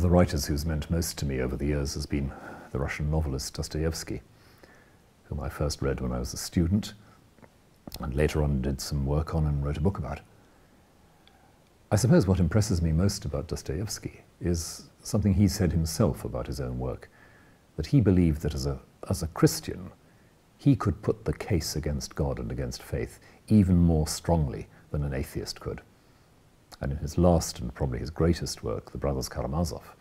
the writers who's meant most to me over the years has been the Russian novelist Dostoyevsky, whom I first read when I was a student, and later on did some work on and wrote a book about. I suppose what impresses me most about Dostoyevsky is something he said himself about his own work, that he believed that as a Christian, he could put the case against God and against faith even more strongly than an atheist could. And in his last and probably his greatest work, The Brothers Karamazov,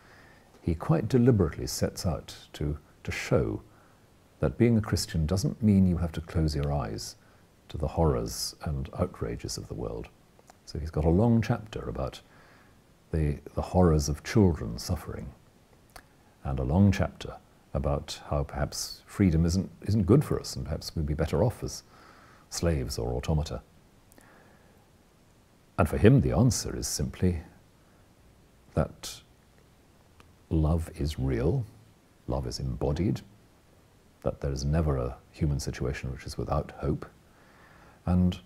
he quite deliberately sets out to show that being a Christian doesn't mean you have to close your eyes to the horrors and outrages of the world. So he's got a long chapter about the horrors of children suffering, and a long chapter about how perhaps freedom isn't good for us, and perhaps we'd be better off as slaves or automata. And for him, the answer is simply that love is real, love is embodied, that there is never a human situation which is without hope. And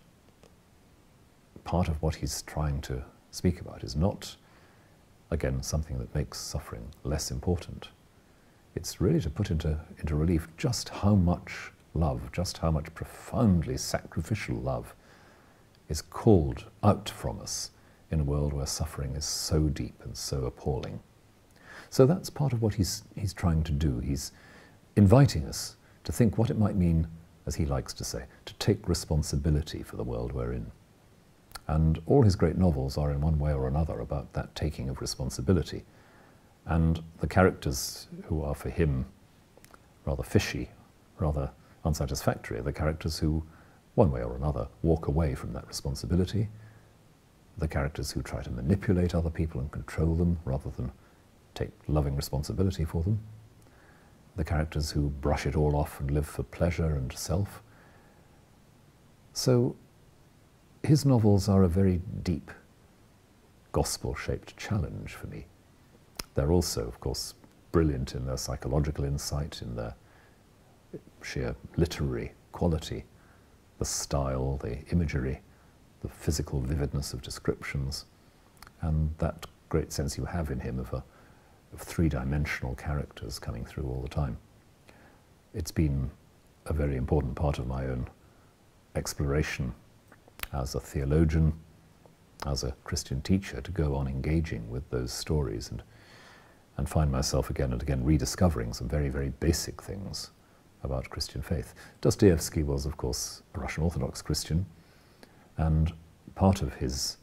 part of what he's trying to speak about is not, again, something that makes suffering less important. It's really to put into relief just how much love, just how much profoundly sacrificial love is called out from us in a world where suffering is so deep and so appalling. So that's part of what he's trying to do. He's inviting us to think what it might mean, as he likes to say, to take responsibility for the world we're in. And all his great novels are in one way or another about that taking of responsibility. And the characters who are for him rather fishy, rather unsatisfactory, are the characters who, one way or another, walk away from that responsibility, the characters who try to manipulate other people and control them rather than take loving responsibility for them, the characters who brush it all off and live for pleasure and self. So his novels are a very deep, gospel-shaped challenge for me. They're also, of course, brilliant in their psychological insight, in their sheer literary quality, the style, the imagery, the physical vividness of descriptions, and that great sense you have in him of three-dimensional characters coming through all the time. It's been a very important part of my own exploration as a theologian, as a Christian teacher, to go on engaging with those stories and find myself again and again rediscovering some very, very basic things about Christian faith. Dostoevsky was, of course, a Russian Orthodox Christian, and part of his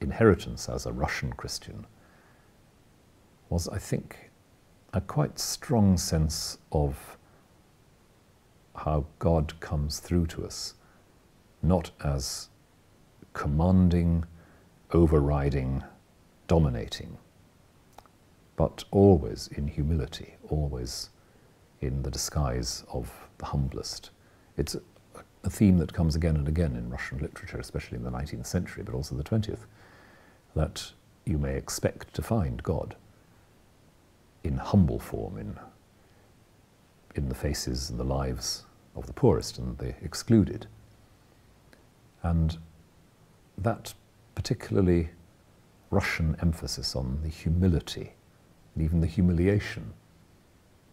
inheritance as a Russian Christian was, I think, a quite strong sense of how God comes through to us, not as commanding, overriding, dominating, but always in humility, always in the disguise of the humblest. It's a theme that comes again and again in Russian literature, especially in the 19th century, but also the 20th, that you may expect to find God in humble form, in the faces and the lives of the poorest and the excluded. And that particularly Russian emphasis on the humility and even the humiliation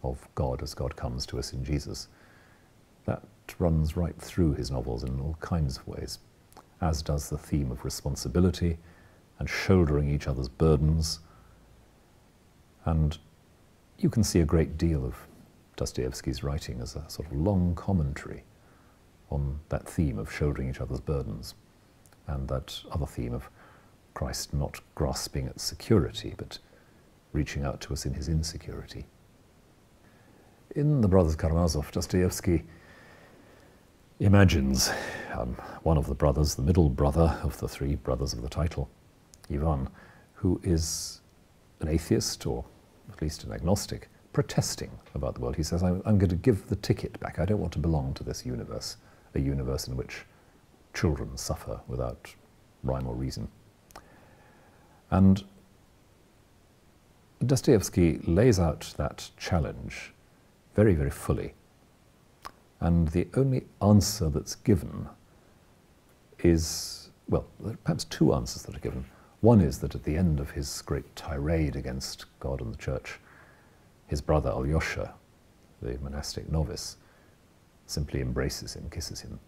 of God as God comes to us in Jesus, that runs right through his novels in all kinds of ways, as does the theme of responsibility and shouldering each other's burdens. And you can see a great deal of Dostoevsky's writing as a sort of long commentary on that theme of shouldering each other's burdens, and that other theme of Christ not grasping at security, but reaching out to us in his insecurity. In The Brothers Karamazov, Dostoevsky imagines one of the brothers, the middle brother of the three brothers of the title, Ivan, who is an atheist, or at least an agnostic, protesting about the world. He says, I'm going to give the ticket back. I don't want to belong to this universe, a universe in which children suffer without rhyme or reason. And Dostoevsky lays out that challenge very, very fully. And the only answer that's given is, well, there are perhaps two answers that are given. One is that at the end of his great tirade against God and the Church, his brother Alyosha, the monastic novice, simply embraces him, kisses him.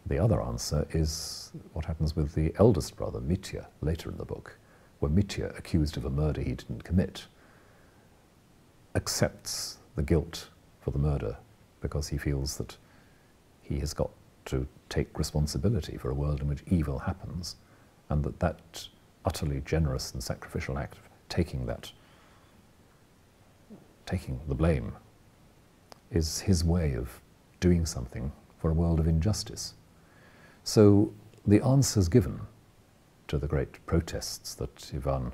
The other answer is what happens with the eldest brother, Mitya, later in the book, where Mitya, accused of a murder he didn't commit, accepts the guilt for the murder because he feels that he has got to take responsibility for a world in which evil happens, and that utterly generous and sacrificial act of taking the blame is his way of doing something for a world of injustice. So the answers given to the great protests that Ivan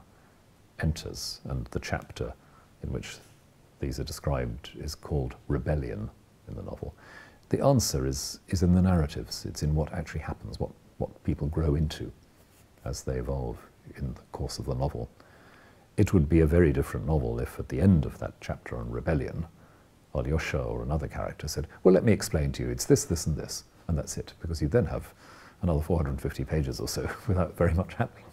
enters, and the chapter in which these are described is called Rebellion in the novel. The answer is in the narratives. It's in what actually happens, what people grow into as they evolve in the course of the novel. It would be a very different novel if at the end of that chapter on rebellion, Alyosha or another character said, well, let me explain to you, it's this, this, and this, and that's it, because you then have another 450 pages or so without very much happening.